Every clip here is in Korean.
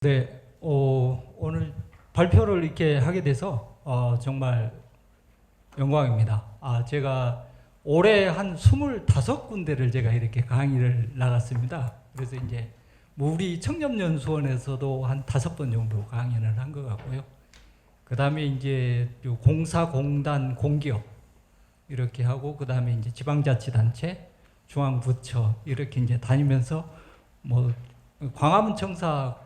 네, 오늘 발표를 이렇게 하게 돼서 정말 영광입니다. 제가 올해 한 25군데를 제가 이렇게 강의를 나갔습니다. 그래서 이제 우리 청렴연수원에서도 한 5번 정도 강연을 한 것 같고요. 그 다음에 이제 공사공단 공기업 이렇게 하고, 그 다음에 이제 지방자치단체, 중앙부처 이렇게 이제 다니면서 뭐 광화문 청사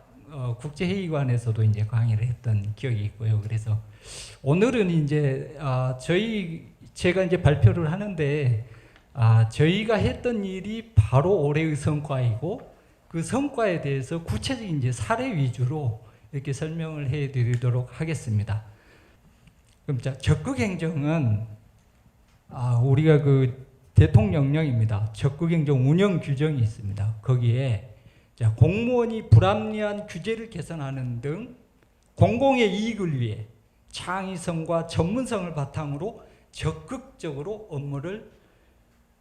국제회의관에서도 이제 강의를 했던 기억이 있고요. 그래서 오늘은 이제 제가 이제 발표를 하는데 저희가 했던 일이 바로 올해의 성과이고, 그 성과에 대해서 구체적인 이제 사례 위주로 이렇게 설명을 해드리도록 하겠습니다. 그럼 적극 행정은 우리가 그 대통령령입니다. 적극 행정 운영 규정이 있습니다. 거기에 공무원이 불합리한 규제를 개선하는 등 공공의 이익을 위해 창의성과 전문성을 바탕으로 적극적으로 업무를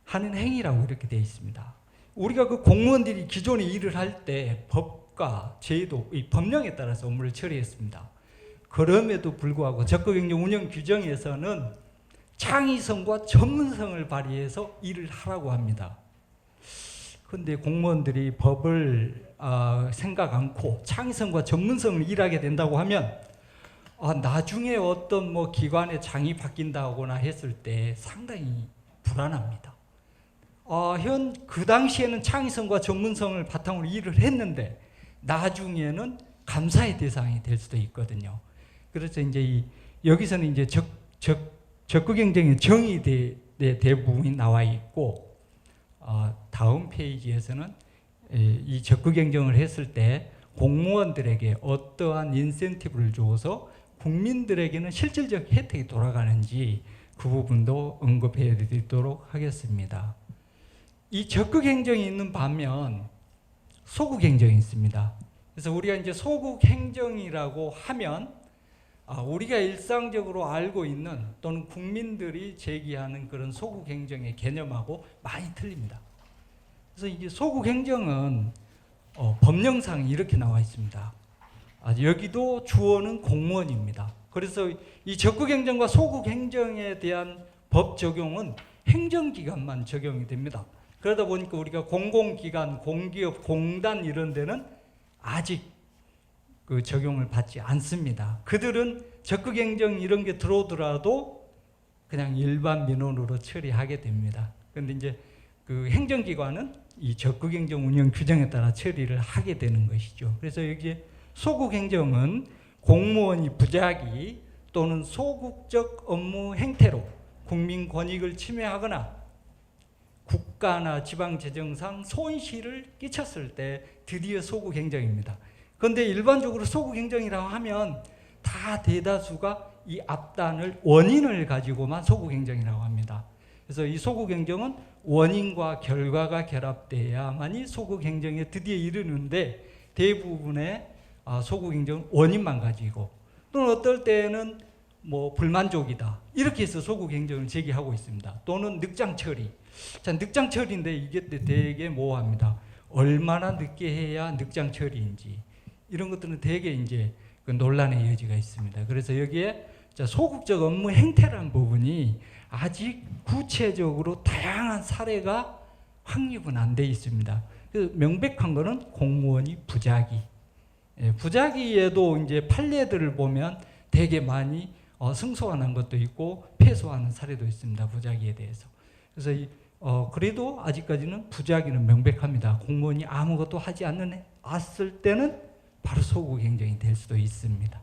하는 행위라고 이렇게 되어 있습니다. 우리가 그 공무원들이 기존에 일을 할 때 법과 제도, 이 법령에 따라서 업무를 처리했습니다. 그럼에도 불구하고 적극행정 운영 규정에서는 창의성과 전문성을 발휘해서 일을 하라고 합니다. 그런데 공무원들이 법을 생각 않고 창의성과 전문성을 일하게 된다고 하면 나중에 어떤 뭐 기관의 장이 바뀐다거나 했을 때 상당히 불안합니다. 그 당시에는 창의성과 전문성을 바탕으로 일을 했는데 나중에는 감사의 대상이 될 수도 있거든요. 그래서 이제 여기서는 이제 적극행정의 정의 대부분이 나와 있고, 다음 페이지에서는 이 적극행정을 했을 때 공무원들에게 어떠한 인센티브를 줘서 국민들에게는 실질적 혜택이 돌아가는지 그 부분도 언급해 드리도록 하겠습니다. 이 적극행정이 있는 반면 소극행정이 있습니다. 그래서 우리가 이제 소극행정이라고 하면 우리가 일상적으로 알고 있는 또는 국민들이 제기하는 그런 소극행정의 개념하고 많이 틀립니다. 그래서 이게 소극행정은 법령상 이렇게 나와 있습니다. 여기도 주어는 공무원입니다. 그래서 이 적극행정과 소극행정에 대한 법 적용은 행정기관만 적용이 됩니다. 그러다 보니까 우리가 공공기관, 공기업, 공단 이런 데는 아직 그 적용을 받지 않습니다. 그들은 적극행정 이런 게 들어오더라도 그냥 일반 민원으로 처리하게 됩니다. 그런데 이제 그 행정기관은 이 적극행정 운영 규정에 따라 처리를 하게 되는 것이죠. 그래서 여기에 소극행정은 공무원이 부작위 또는 소극적 업무 행태로 국민 권익을 침해하거나 국가나 지방재정상 손실을 끼쳤을 때 드디어 소극행정입니다. 그런데 일반적으로 소극행정이라고 하면 다 대다수가 이 앞단을 원인을 가지고만 소극행정이라고 합니다. 그래서 이 소극행정은 원인과 결과가 결합돼야만이 소극행정에 드디어 이르는데, 대부분의 소극행정은 원인만 가지고, 또는 어떨 때는 뭐 불만족이다 이렇게 해서 소극행정을 제기하고 있습니다. 또는 늑장 처리. 늑장 처리인데 이게 되게 모호합니다. 얼마나 늦게 해야 늑장 처리인지 이런 것들은 되게 이제 그 논란의 여지가 있습니다. 그래서 여기에 소극적 업무 행태라는 부분이 아직 구체적으로 다양한 사례가 확립은 안 돼 있습니다. 그래서 명백한 거는 공무원이 부작위. 부작위에도 이제 판례들을 보면 되게 많이 승소하는 것도 있고 패소하는 사례도 있습니다. 부작위에 대해서. 그래서 그래도 아직까지는 부작위는 명백합니다. 공무원이 아무것도 하지 않았을 때는 바로 소극행정이 될 수도 있습니다.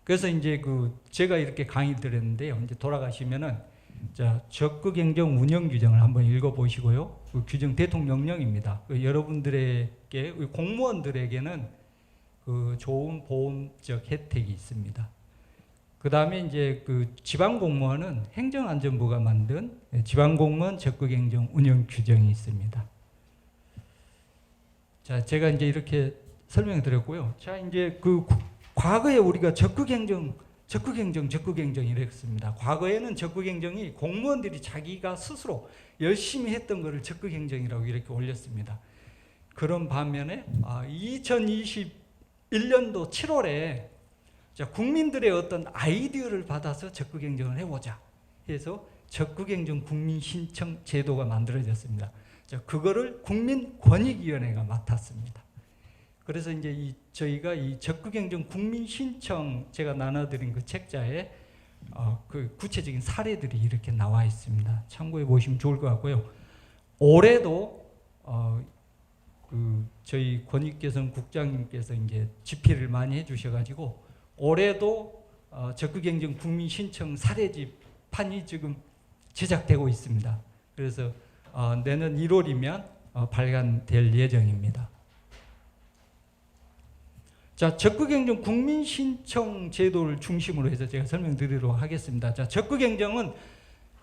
그래서 이제 제가 이렇게 강의 드렸는데요. 이제 돌아가시면은 적극행정 운영 규정을 한번 읽어보시고요. 그 규정 대통령령입니다. 여러분들에게 공무원들에게는 그 좋은 보험적 혜택이 있습니다. 그 다음에 이제 그 지방공무원은 행정안전부가 만든 지방공무원 적극행정 운영 규정이 있습니다. 제가 이제 이렇게 설명을 드렸고요. 이제 과거에 우리가 적극행정 이랬습니다. 과거에는 적극행정이 공무원들이 자기가 스스로 열심히 했던 것을 적극행정이라고 이렇게 올렸습니다. 그런 반면에 2021년도 7월에 국민들의 어떤 아이디어를 받아서 적극행정을 해보자 해서 적극행정 국민신청 제도가 만들어졌습니다. 그거를 국민권익위원회가 맡았습니다. 그래서 이제 저희가 이 적극행정 국민신청 제가 나눠드린 그 책자에 그 구체적인 사례들이 이렇게 나와 있습니다. 참고해 보시면 좋을 것 같고요. 올해도 그 저희 권익개선 국장님께서 이제 집필을 많이 해주셔가지고 올해도 적극행정 국민신청 사례집판이 지금 제작되고 있습니다. 그래서 내년 1월이면 발간될 예정입니다. 자, 적극행정 국민신청 제도를 중심으로 해서 제가 설명드리도록 하겠습니다. 자, 적극행정은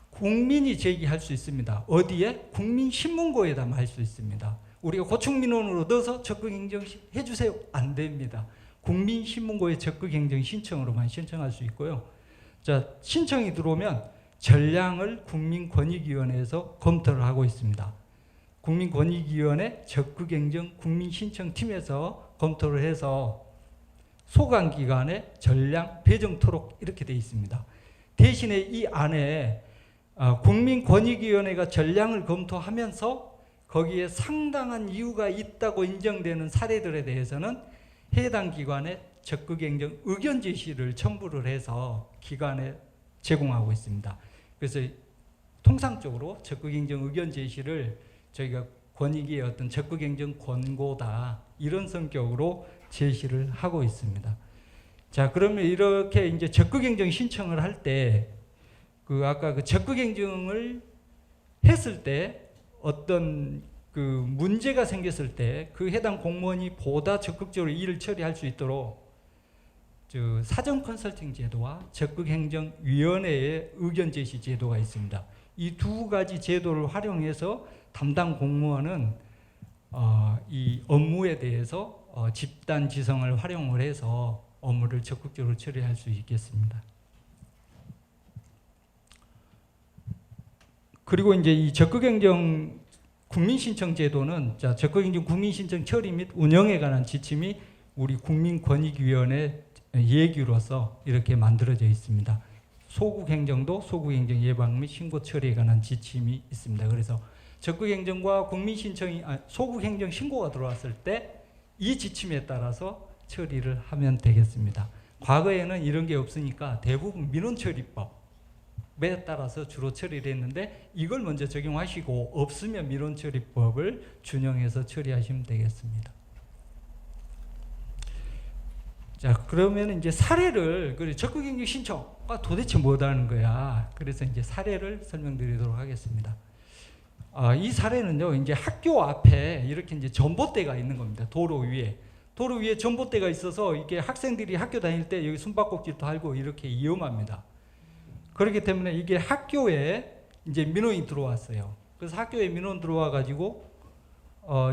국민이 제기할 수 있습니다. 어디에? 국민신문고에다 할 수 있습니다. 우리가 고충민원으로 넣어서 적극행정 해주세요. 안 됩니다. 국민신문고에 적극행정 신청으로만 신청할 수 있고요. 자, 신청이 들어오면 전량을 국민권익위원회에서 검토를 하고 있습니다. 국민권익위원회 적극행정 국민신청팀에서 검토를 해서 소관기관에 전량 배정토록 이렇게 되어 있습니다. 대신에 이 안에 국민권익위원회가 전량을 검토하면서 거기에 상당한 이유가 있다고 인정되는 사례들에 대해서는 해당 기관에 적극행정 의견 제시를 첨부를 해서 기관에 제공하고 있습니다. 그래서 통상적으로 적극행정 의견 제시를 저희가 권익위의 어떤 적극행정 권고다 이런 성격으로 제시를 하고 있습니다. 자, 그러면 이렇게 이제 적극행정 신청을 할 때 아까 그 적극행정을 했을 때 어떤 그 문제가 생겼을 때 그 해당 공무원이 보다 적극적으로 일을 처리할 수 있도록 사전 컨설팅 제도와 적극행정위원회의 의견 제시 제도가 있습니다. 이 두 가지 제도를 활용해서 담당 공무원은 이 업무에 대해서 집단 지성을 활용을 해서 업무를 적극적으로 처리할 수 있겠습니다. 그리고 이제 이 적극행정 국민신청 제도는 적극행정 국민신청 처리 및 운영에 관한 지침이 우리 국민권익위원회 예규로서 이렇게 만들어져 있습니다. 소극행정도 소극행정 예방 및 신고 처리에 관한 지침이 있습니다. 그래서 적극행정과 국민신청이 소극행정 신고가 들어왔을 때 이 지침에 따라서 처리를 하면 되겠습니다. 과거에는 이런 게 없으니까 대부분 민원처리법에 따라서 주로 처리를 했는데 이걸 먼저 적용하시고 없으면 민원처리법을 준용해서 처리하시면 되겠습니다. 자, 그러면 이제 사례를 적극행정 신청가 도대체 뭐라는 거야. 그래서 이제 사례를 설명드리도록 하겠습니다. 이 사례는요, 이제 학교 앞에 이렇게 이제 전봇대가 있는 겁니다. 도로 위에 전봇대가 있어서 이게 학생들이 학교 다닐 때 여기 숨바꼭질도 달고 이렇게 위험합니다. 그렇기 때문에 이게 학교에 이제 민원이 들어왔어요. 그래서 학교에 민원 들어와 가지고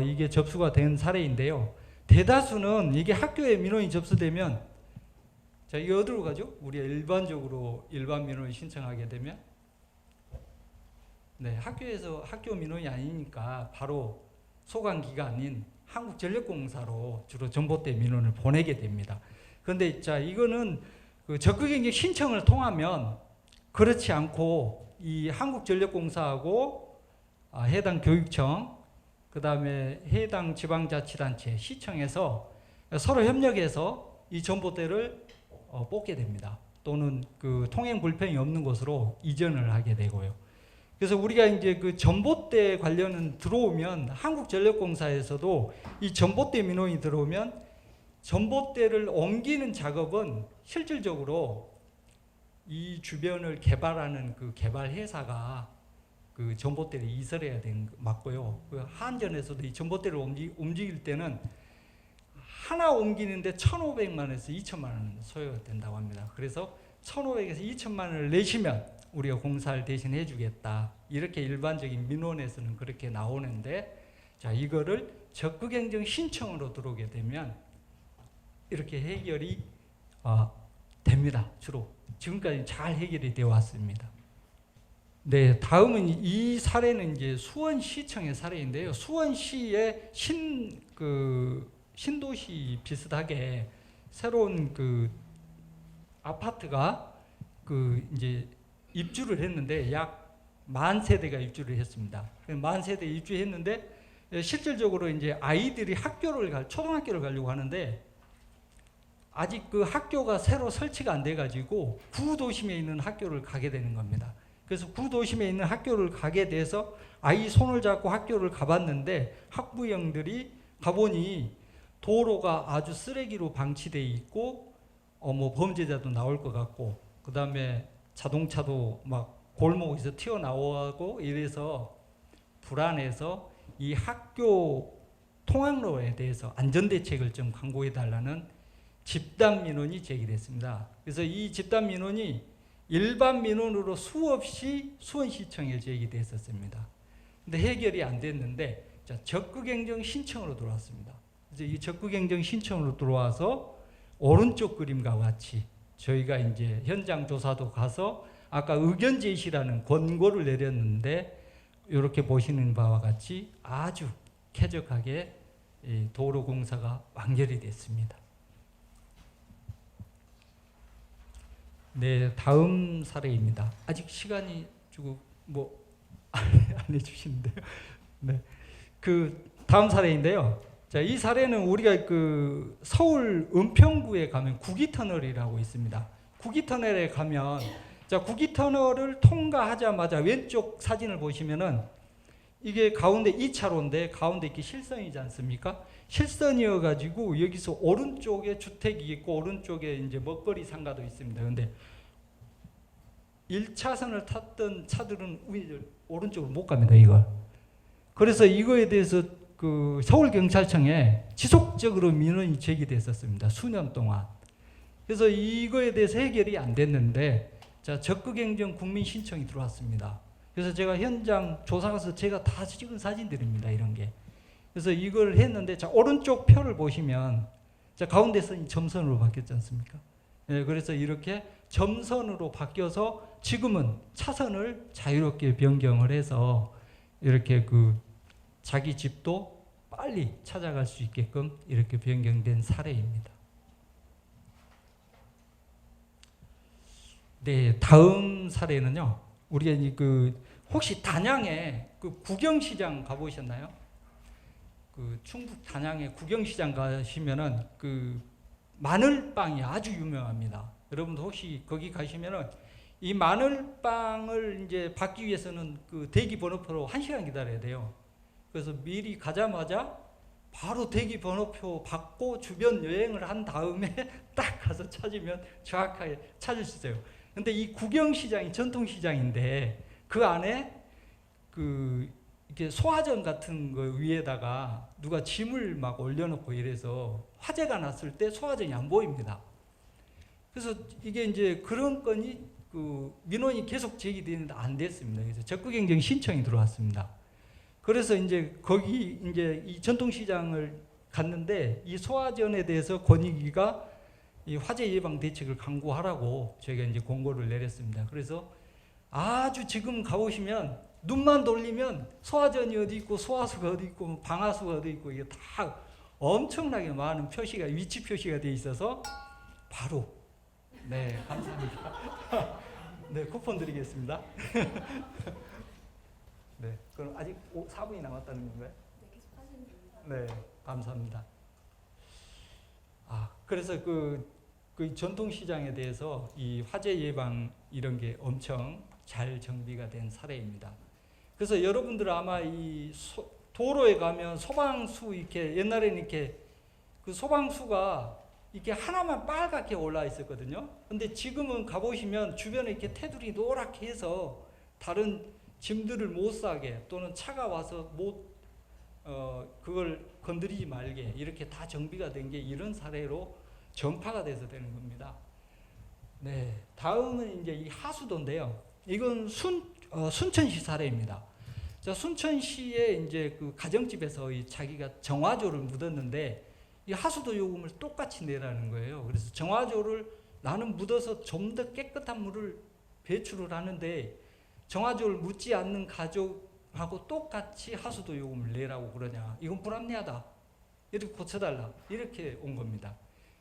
이게 접수가 된 사례인데요. 대다수는 이게 학교에 민원이 접수되면 자, 이게 어디로 가죠? 우리가 일반적으로 일반 민원을 신청하게 되면 네, 학교에서 학교 민원이 아니니까 바로 소관기관인 한국전력공사로 주로 전봇대 민원을 보내게 됩니다. 그런데 자, 이거는 그 적극행정 신청을 통하면 그렇지 않고 이 한국전력공사하고 해당 교육청 그 다음에 해당 지방자치단체 시청에서 서로 협력해서 이 전봇대를 뽑게 됩니다. 또는 그 통행 불편이 없는 곳으로 이전을 하게 되고요. 그래서 우리가 이제 그 전봇대 관련은 들어오면 한국전력공사에서도 이 전봇대 민원이 들어오면 전봇대를 옮기는 작업은 실질적으로 이 주변을 개발하는 그 개발 회사가 그 전봇대를 이설해야 되는 거 맞고요. 그 한전에서도 이 전봇대를 움직일 때는 하나 옮기는데 1,500만원에서 2천만 원 소요가 된다고 합니다. 그래서 1,500에서 2천만 원을 내시면 우리가 공사를 대신 해주겠다. 이렇게 일반적인 민원에서는 그렇게 나오는데 자, 이거를 적극행정 신청으로 들어오게 되면 이렇게 해결이 됩니다. 주로 지금까지 잘 해결이 되어 왔습니다. 네, 다음은 이 사례는 이제 수원시청의 사례인데요. 수원시의 신도시 비슷하게 새로운 그 아파트가 이제 입주를 했는데 약 10,000세대가 입주를 했습니다. 10,000세대 입주했는데 실질적으로 이제 아이들이 초등학교를 가려고 하는데 아직 그 학교가 새로 설치가 안 돼 가지고 구도심에 있는 학교를 가게 되는 겁니다. 그래서 구도심에 있는 학교를 가게 돼서 아이 손을 잡고 학교를 가봤는데 학부형들이 가보니 도로가 아주 쓰레기로 방치되어 있고 뭐 범죄자도 나올 것 같고 그 다음에 자동차도 막 골목에서 튀어나오고 이래서 불안해서 이 학교 통학로에 대해서 안전대책을 좀 강구해달라는 집단 민원이 제기됐습니다. 그래서 이 집단 민원이 일반 민원으로 수없이 수원시청에 제기됐었습니다. 근데 해결이 안 됐는데 적극행정 신청으로 들어왔습니다. 그래서 이 적극행정 신청으로 들어와서 오른쪽 그림과 같이 저희가 이제 현장 조사도 가서 아까 의견 제시라는 권고를 내렸는데 이렇게 보시는 바와 같이 아주 쾌적하게 도로 공사가 완결이 됐습니다. 네, 다음 사례입니다. 아직 시간이 주고 안 해주시는데요. 네, 그 다음 사례인데요. 자, 이 사례는 우리가 그 서울 은평구에 가면 구기터널이라고 있습니다. 구기터널에 가면 구기터널을 통과하자마자 왼쪽 사진을 보시면은 이게 가운데 2차로인데 가운데 이렇게 실선이지 않습니까? 실선이어 가지고 여기서 오른쪽에 주택이 있고 오른쪽에 이제 먹거리 상가도 있습니다. 근데 1차선을 탔던 차들은 오른쪽으로 못 갑니다, 이걸. 그래서 이거에 대해서 그 서울경찰청에 지속적으로 민원이 제기됐었습니다. 수년 동안. 그래서 이거에 대해서 해결이 안 됐는데 적극행정 국민 신청이 들어왔습니다. 그래서 제가 현장 조사 가서 제가 다 찍은 사진들입니다. 이런 게. 그래서 이걸 했는데 오른쪽 표를 보시면 가운데 선이 점선으로 바뀌었지 않습니까? 네, 그래서 이렇게 점선으로 바뀌어서 지금은 차선을 자유롭게 변경을 해서 이렇게 그 자기 집도 빨리 찾아갈 수 있게끔 이렇게 변경된 사례입니다. 네, 다음 사례는요. 우리가 혹시 단양에 그 구경시장 가보셨나요? 그 충북 단양에 구경시장 가시면은 그 마늘빵이 아주 유명합니다. 여러분도 혹시 거기 가시면은 이 마늘빵을 이제 받기 위해서는 그 대기 번호표로 1시간 기다려야 돼요. 그래서 미리 가자마자 바로 대기 번호표 받고 주변 여행을 한 다음에 딱 가서 찾으면 정확하게 찾을 수 있어요. 근데 이 구경시장이 전통시장인데 그 안에 이렇게 소화전 같은 거 위에다가 누가 짐을 막 올려놓고 이래서 화재가 났을 때 소화전이 안 보입니다. 그래서 이게 이제 그런 건이 민원이 계속 제기되는데 안 됐습니다. 그래서 적극행정 신청이 들어왔습니다. 그래서 이제 거기 이제 이 전통시장을 갔는데 이 소화전에 대해서 권익위가 이 화재 예방 대책을 강구하라고 저희가 이제 공고를 내렸습니다. 그래서 아주 지금 가보시면 눈만 돌리면 소화전이 어디 있고 소화수가 어디 있고 방화수가 어디 있고 이게 다 엄청나게 많은 표시가 위치 표시가 돼 있어서 바로 네 감사합니다. 네 쿠폰 드리겠습니다. 네 그럼 아직 4분이 남았다는 건가요? 네 계속 하시면 됩니다. 네 감사합니다. 그래서 그 전통시장에 대해서 이 화재 예방 이런 게 엄청 잘 정비가 된 사례입니다. 그래서 여러분들 아마 이 도로에 가면 소방수 이렇게 옛날에는 이렇게 그 소방수가 이렇게 하나만 빨갛게 올라 있었거든요. 근데 지금은 가보시면 주변에 이렇게 테두리 노랗게 해서 다른 짐들을 못 싸게 또는 차가 와서 그걸 건드리지 말게 이렇게 다 정비가 된 게 이런 사례로 전파가 돼서 되는 겁니다. 네, 다음은 이제 이 하수도인데요. 이건 순천시 사례입니다. 순천시에 이제 그 가정집에서 자기가 정화조를 묻었는데 이 하수도 요금을 똑같이 내라는 거예요. 그래서 정화조를 나는 묻어서 좀 더 깨끗한 물을 배출을 하는데 정화조를 묻지 않는 가족하고 똑같이 하수도 요금을 내라고 그러냐? 이건 불합리하다. 이렇게 고쳐달라. 이렇게 온 겁니다.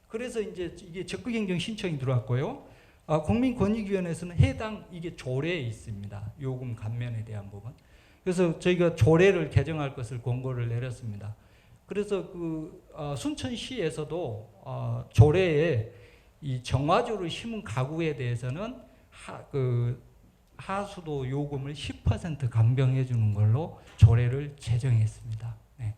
그래서 이제 이게 적극행정 신청이 들어왔고요. 국민권익위원회에서는 해당 이게 조례에 있습니다. 요금 감면에 대한 부분. 그래서 저희가 조례를 개정할 것을 권고를 내렸습니다. 그래서 순천시에서도 조례에 이 정화조를 심은 가구에 대해서는 하수도 요금을 10% 감병해 주는 걸로 조례를 제정했습니다. 네.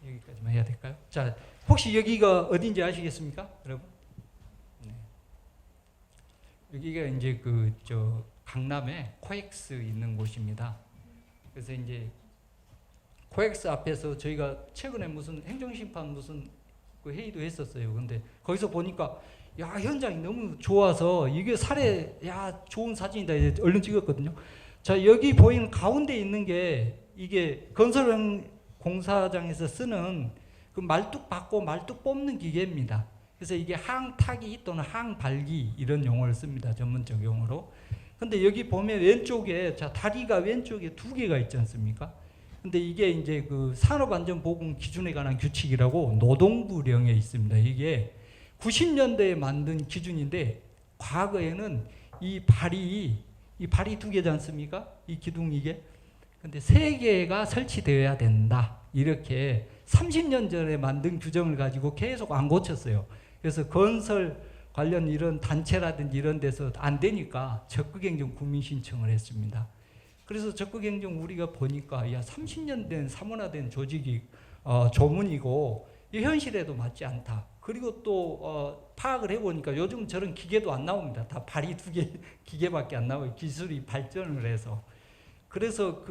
여기까지만 해야 될까요? 자, 혹시 여기가 어딘지 아시겠습니까, 여러분? 네. 여기가 이제 강남에 코엑스 있는 곳입니다. 그래서 이제 코엑스 앞에서 저희가 최근에 무슨 행정심판 무슨 그 회의도 했었어요. 근데 거기서 보니까 야, 현장이 너무 좋아서 이게 좋은 사진이다. 이제 얼른 찍었거든요. 자, 여기 보이는 가운데 있는 게 이게 건설 공사장에서 쓰는 그 말뚝 받고 말뚝 뽑는 기계입니다. 그래서 이게 항타기 또는 항발기 이런 용어를 씁니다. 전문적 용어로. 근데 여기 보면 왼쪽에 다리가 왼쪽에 2개가 있지 않습니까? 근데 이게 이제 그 산업안전보건 기준에 관한 규칙이라고 노동부령에 있습니다. 이게 90년대에 만든 기준인데 과거에는 이 발이 2개지 않습니까? 이 기둥 이게. 근데 3개가 설치되어야 된다. 이렇게 30년 전에 만든 규정을 가지고 계속 안 고쳤어요. 그래서 건설 관련 이런 단체라든지 이런 데서 안 되니까 적극행정 국민신청을 했습니다. 그래서 적극행정 우리가 보니까 30년 된 사문화된 조직이 조문이고 현실에도 맞지 않다. 그리고 또 파악을 해보니까 요즘 저런 기계도 안 나옵니다. 다 발이 2개 기계밖에 안 나와요. 기술이 발전을 해서. 그래서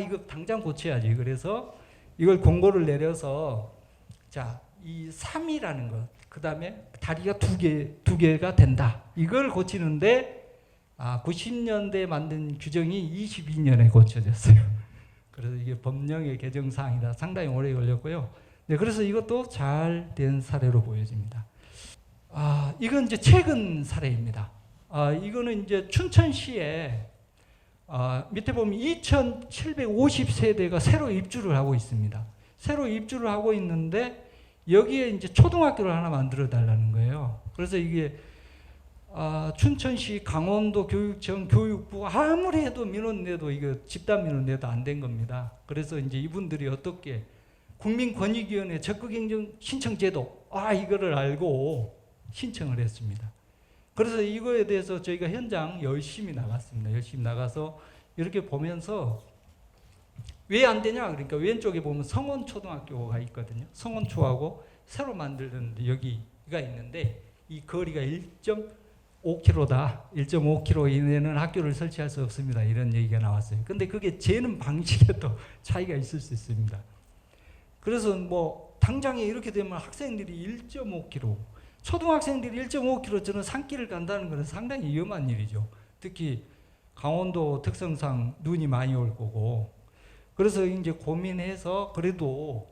이거 당장 고쳐야지. 그래서 이걸 공고를 내려서 이 3이라는 것, 그 다음에 다리가 2개가 된다. 이걸 고치는데 90년대에 만든 규정이 22년에 고쳐졌어요. 그래서 이게 법령의 개정 사항이라 상당히 오래 걸렸고요. 네, 그래서 이것도 잘 된 사례로 보여집니다. 이건 이제 최근 사례입니다. 이거는 이제 춘천시에 밑에 보면 2,750세대가 새로 입주를 하고 있습니다. 새로 입주를 하고 있는데 여기에 이제 초등학교를 하나 만들어 달라는 거예요. 그래서 이게 춘천시 강원도 교육청 교육부 아무리 해도 민원 내도 이거 집단 민원 내도 안 된 겁니다. 그래서 이제 이분들이 어떻게 국민권익위원회 적극행정 신청제도 이거를 알고 신청을 했습니다. 그래서 이거에 대해서 저희가 현장 열심히 나갔습니다. 열심히 나가서 이렇게 보면서 왜 안 되냐? 그러니까 왼쪽에 보면 성원초등학교가 있거든요. 성원초하고 새로 만들었는데 여기가 있는데 이 거리가 1.5km다. 1.5km 이내는 학교를 설치할 수 없습니다. 이런 얘기가 나왔어요. 근데 그게 재는 방식에 또 차이가 있을 수 있습니다. 그래서 뭐 당장에 이렇게 되면 학생들이 1.5km, 초등학생들이 1.5km 저는 산길을 간다는 것은 상당히 위험한 일이죠. 특히 강원도 특성상 눈이 많이 올 거고. 그래서 이제 고민해서 그래도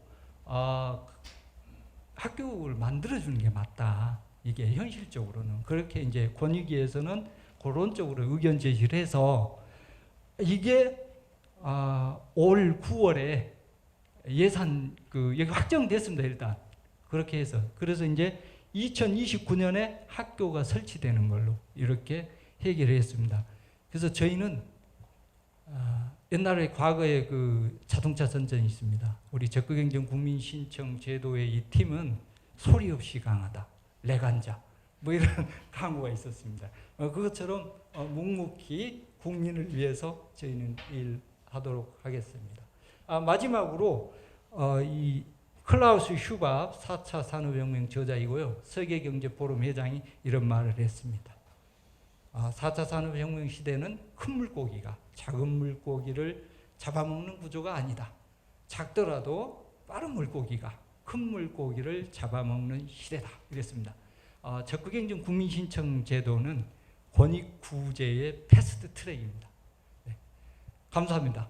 학교를 만들어주는 게 맞다. 이게 현실적으로는. 그렇게 이제 권익위에서는 그런 쪽으로 의견 제시를 해서 이게 올 9월에 예산 여기 확정됐습니다. 일단 그렇게 해서 그래서 이제 2029년에 학교가 설치되는 걸로 이렇게 해결했습니다. 그래서 저희는 옛날에 과거에 그 자동차 선전이 있습니다. 우리 적극행정 국민신청 제도의 이 팀은 소리 없이 강하다. 레간자 뭐 이런 강구가 있었습니다. 그것처럼 묵묵히 국민을 위해서 저희는 일하도록 하겠습니다. 마지막으로 이 클라우스 슈밥 4차 산업혁명 저자이고요. 세계경제포럼 회장이 이런 말을 했습니다. 4차 산업혁명 시대는 큰 물고기가 작은 물고기를 잡아먹는 구조가 아니다. 작더라도 빠른 물고기가 큰 물고기를 잡아먹는 시대다. 이랬습니다. 적극행정 국민신청 제도는 권익구제의 패스트 트랙입니다. 네. 감사합니다.